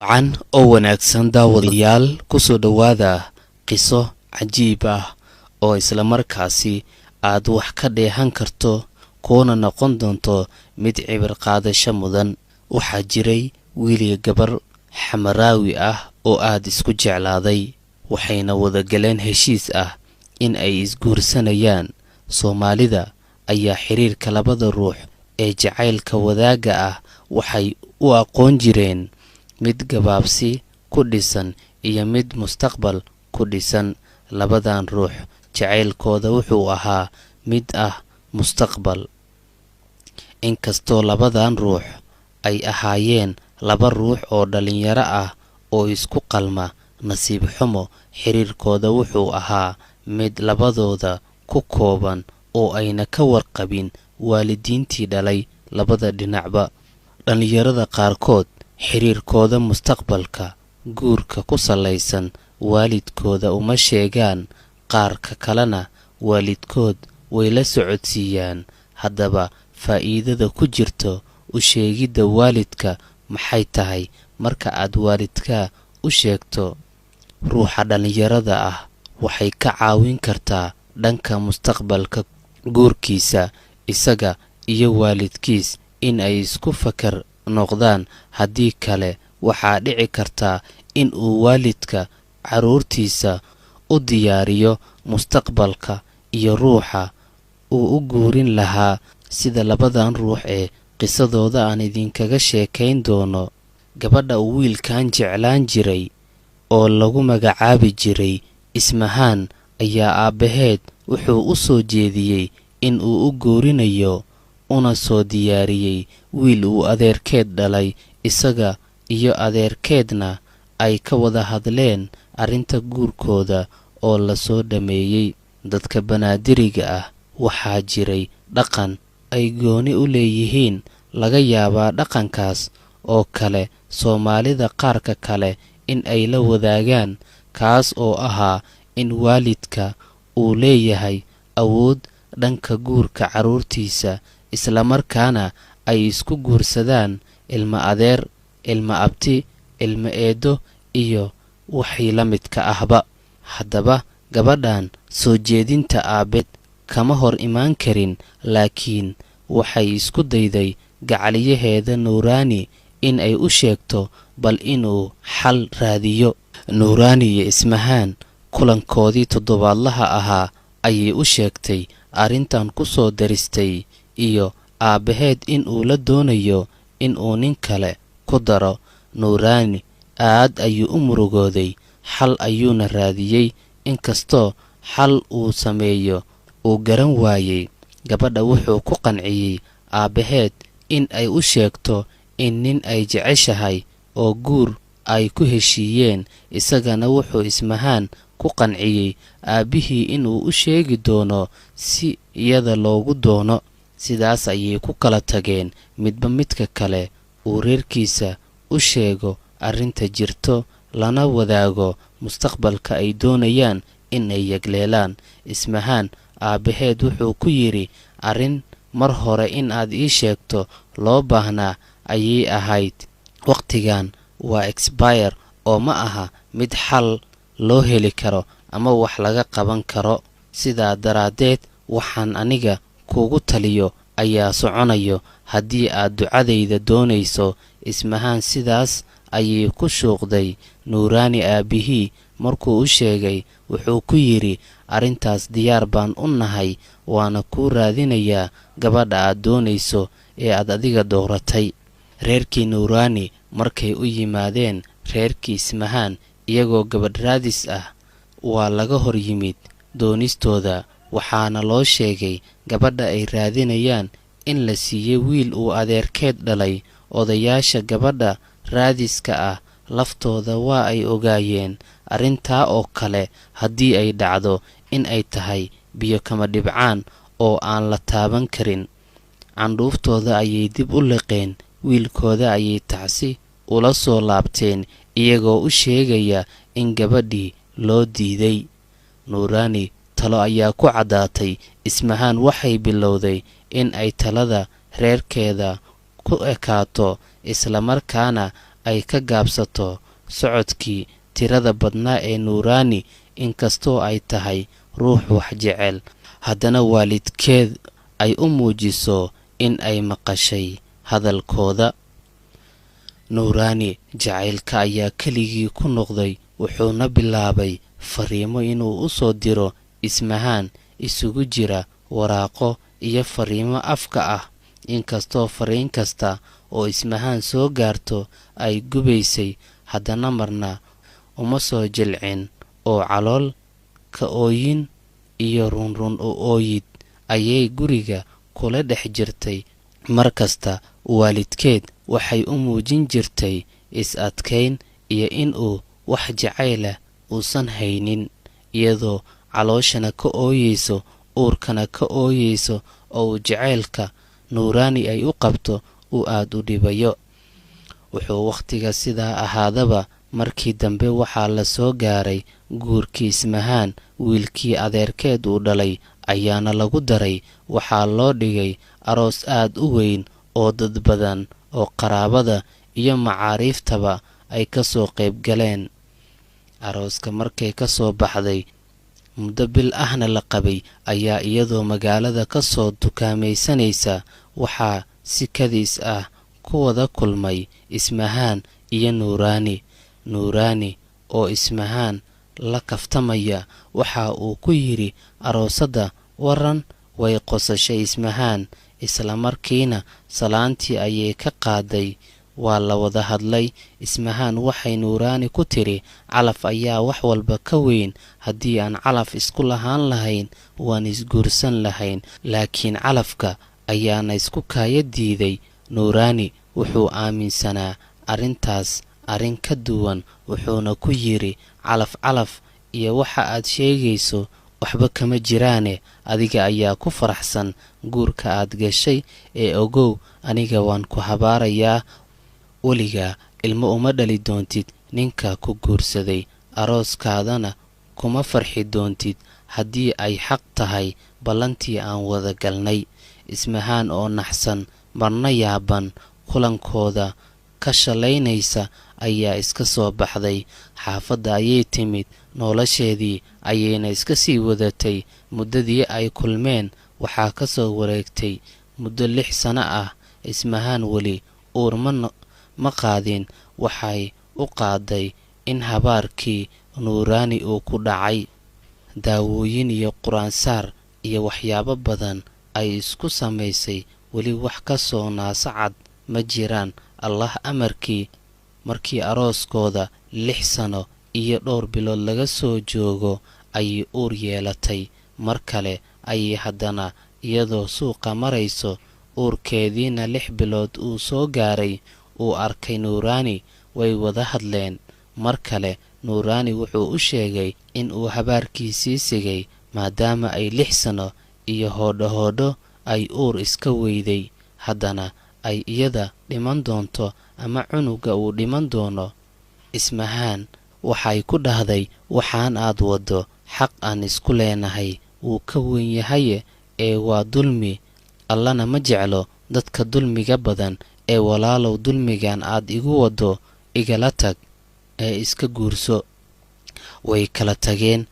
Wacan oo wanaagsan daawadayaal ku soo dhawaada qiso cajiib ah oo isla markaasi aad wax ka dheehan karto kuna noqon doonto mid cibir qaadasho mudan. Waxaa jiray wiil iyo gabar xamaraawi ah oo aad isku jeclaaday, waxayna wada galeen heshiis ah in ay isguursanayaan. Soomaalida ayaa xiriirka labada ruux ee jacaylka wadaagga ah waxay u aqoon jireen mid gabaabsi ku dhisan iyo mid mustaqbal ku dhisan. Labadan ruux jacaylkooda wuxuu ahaa mid ah mustaqbal. Inkastoo labadan ruux ay ahaayeen laba ruux oo dhalinyaro ah oo isku qalma, nasiib xumo xiriirkooda wuxuu ahaa mid labadooda ku kooban oo ayna ka warqabin waalidiintii dhalay labada dhinacba. Dhalinyarada qaarkood xiriirkooda mustaqbalka guurka ku salaysan waalidkooda uma sheegaan, qaarka kalena waalidkood way la socodsiiyaan. Haddaba faa'iidada ku jirto u sheegidda waalidka maxay tahay? Marka aad waalidka u sheegto ruuxa dhalinyarada ah, waxay ka caawin kartaa dhanka mustaqbalka guurkiisa, isaga iyo waalidkiis in ay isku fakar noqdaan. Haddii kale waxaa dhici kartaa in uu waalidka carruurtiisa u diyaariyo mustaqbalka iyo ruuxa uu u guurin lahaa, sida labadan ruux ee qisadooda aan idinkaga sheekayn doono. Gabadha uu wiilkan jeclaan jiray oo lagu magacaabi jiray Ismahaan ayaa aabbaheed wuxuu u soo jeediyey in uu u guurinayo, una soo diyaariyey wiil uu adeerkeed dhalay. Isaga iyo adeerkeedna ay ka wada hadleen arrinta guurkooda oo la soo dhammeeyey. Dadka banaadiriga ah waxaa jiray dhaqan ay gooni u leeyihiin, laga yaabaa dhaqankaas oo kale Soomaalida qaarka kale in ay la wadaagaan, kaas oo ahaa in waalidka uu leeyahay awood dhanka guurka carruurtiisa, islamarkaana ay isku guursadaan ilma adeer, ilma abti, ilma eedo iyo wixii la midka ahba. Haddaba gabadhan soo jeedinta aabbeed kama hor imaan karin, laakiin waxay isku dayday gacaliyaheeda Nuuraani in ay u sheegto bal inuu xal raadiyo. Nuuraani iyo Ismahaan kulankoodii toddobaadlaha ahaa ayay u sheegtay arrintan ku soo daristay iyo aabbaheed in uu la doonayo in uu nin kale ku daro. Nuuraani aad ayuu u murugooday, xal ayuuna raadiyey. Inkastoo xal uu sameeyo uu garan waayey, gabadha wuxuu ku qanciyey aabbaheed in ay u sheegto in nin ay jeceshahay oo guur ay ku heshiiyeen. Isagana wuxuu Ismahaan ku qanciyey aabbihii inuu u sheegi doono si iyada loogu doono. Sidaas ayay ku kala tageen, midba midka kale uu reerkiisa u sheego arrinta jirto, lana wadaago mustaqbalka ay doonayaan in ay yagleelaan. Ismahaan aabbaheed wuxuu ku yidhi, arrin mar hore in aad ii sheegto loo baahnaa ayay ahayd. Waqtigan waa expire oo ma aha mid xal loo heli karo ama wax laga qaban karo. Sidaa daraaddeed waxaan aniga kuugu taliyo ayaa soconayo haddii aad ducadayda doonayso. Ismahaan sidaas ayay ku shuuqday. Nuuraani aabbihii markuu u sheegay wuxuu ku yidhi, arrintaas diyaar baan u nahay, waana kuu raadinayaa gabadha aad doonayso ee aad adiga dooratay. Reerkii Nuuraani markay u yimaadeen reerkii Ismahaan iyagoo gabadh raadis ah, waa laga hor yimid doonistooda, waxaana loo sheegay gabadha ay raadinayaan in la siiyey wiil uu adeerkeed dhalay. Odayaasha gabadha raadiska ah laftooda waa ay ogaayeen arrintaa oo kale haddii ay dhacdo in ay tahay biyo kama dhibcaan oo aan la taaban karin. Candhuuftooda ayay dib u liqeen, wiilkooda ayay tacsi ula soo laabteen iyagoo u sheegaya in gabadhii loo diiday. Nuuraani talo ayaa ku caddaatay. Ismahaan waxay bilowday in ay talada reerkeeda ku ekaato, islamarkaana ay ka gaabsato socodkii tirada badnaa ee nuuraani. Inkastoo ay tahay ruux wax jecel, haddana waalidkeed ay u muujiso in ay maqashay hadalkooda. nuuraani jacaylka ayaa keligii ku noqday, wuxuuna bilaabay fariimo inuu u soo diro Ismahaan, isugu jira waraaqo iyo fariimo afka ah. Inkastoo fariin kasta oo Ismahaan soo gaarto ay gubaysay, haddana marna uma soo jilcin oo calool ka ooyin iyo runrun u ooyid ayay guriga kula dhex jirtay. Mar kasta waalidkeed waxay u muujin jirtay is-adkayn iyo inuu wax jacaylah uusan haynin, iyadoo calooshana ka ooyeyso, uurkana ka ooyeyso, oo uu jacaylka nuuraani ay u qabto uu aad u dhibayo. wuxuu wakhtiga sidaa ahaadaba, markii dambe waxaa la soo gaaray guurkii Ismahaan. wiilkii adeerkeed uu dhalay ayaana lagu daray. waxaa loo dhigay aroos aad u weyn oo dad badan oo qaraabada iyo macaariiftaba ay ka soo qayb galeen. arooska markay ka soo baxday, muddo bil ahna la qabay, ayaa iyadoo magaalada ka soo dukaamaysanaysa waxaa si kadiis ah ku wada kulmay Ismahaan iyo nuuraani. nuuraani oo Ismahaan la kaftamaya waxa uu ku yidhi aroosadda, waran. way qosashay Ismahaan, isla markiina salaantii ayay ka qaaday. waa la wada hadlay. Ismahaan waxay nuuraani ku tiri, calaf ayaa wax walba ka weyn. haddii aan calaf isku lahaan lahayn waan isguursan lahayn, laakiin calafka ayaana isku kaaya diiday. nuuraani wuxuu aaminsanaa arrintaas arrin ka duwan, wuxuuna ku yidhi, calaf iyo waxa aad sheegayso waxba kama jiraane, adiga ayaa ku faraxsan guurka aad gashay, ee ogow aniga waan ku habaarayaa. weligaa ilmo uma dhali doontid ninka ku guursaday, arooskaadana kuma farxi doontid haddii ay xaq tahay ballantii aan wada galnay. Ismahaan oo naxsan, marna yaaban, kulankooda ka shalaynaysa ayaa iska soo baxday. xaafadda ayay timid, nolosheedii ayayna iska sii wadatay. muddadii ay kulmeen waxaa ka soo wareegtay muddo 6 sano ah. Ismahaan weli uur ma qaadin. waxay u qaaday in habaarkii nuuraani uu ku dhacay. daawooyin iyo quraansaar iyo waxyaabo badan ay isku samaysay, weli wax ka soo naasacad ma jiraan. allah amarkii, markii arooskooda 6 sano iyo dhowr bilood laga soo joogo ayay uur yeelatay. mar kale ayay haddana iyadoo suuqa marayso, uurkeediina 6 bilood uu soo gaaray, uu arkay nuuraani. way wada hadleen. mar kale nuuraani wuxuu u sheegay in uu habaarkiisii sigay, maadaama ay 6 sano iyo hoodho ay uur iska weyday, haddana ay iyada dhiman doonto ama cunuga uu dhiman doono. Ismahaan waxay ku dhahday, waxaan aad waddo xaq aan isku leenahay wuu ka weyn yahaye, ee waa dulmi. allana ma jeclo dadka dulmiga badan. ee walaalow, dulmigan aad igu waddo igala tag, ee iska guurso. way kala tageen.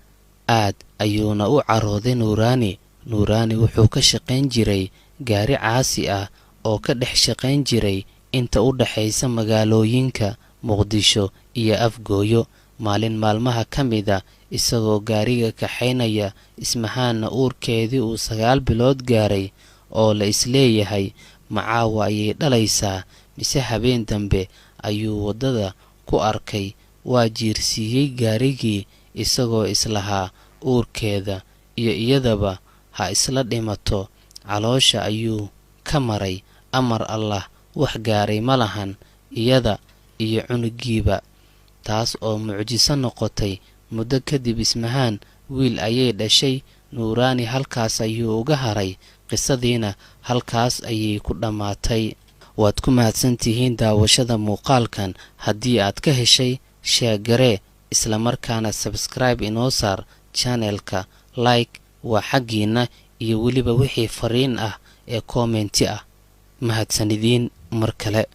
aad ayuuna u carooday nuuraani. nuuraani wuxuu ka shaqayn jiray gaari caasi ah oo ka dhex shaqayn jiray inta u dhaxaysa magaalooyinka Muqdisho iyo Afgooyo. maalin maalmaha ka mida, isagoo gaariga kaxaynaya, Ismahaanna uurkeedii uu 9 bilood gaaray, oo la isleeyahay macaawa ayay dhalaysaa mise habeen dambe, ayuu waddada ku arkay. waa jiirsiiyey gaarigii, isagoo islahaa uurkeeda iyo iyadaba ha isla dhimato. caloosha ayuu ka maray. amar allah wax gaaray ma lahan iyada iyo cunugiiba, taas oo mucjiso noqotay. muddo kadib Ismahaan wiil ayay dhashay. nuuraani halkaas ayuu uga haray. qisadiina halkaas ayay ku dhammaatay. waad ku mahadsantihiin daawashada muuqaalkan. haddii aad ka heshay, sheegaree, isla markaana subscribe inoo saar channelka. like waa xaggiinna, iyo weliba wixii fariin ah ee kommenti ah. mahadsanidin mar kale.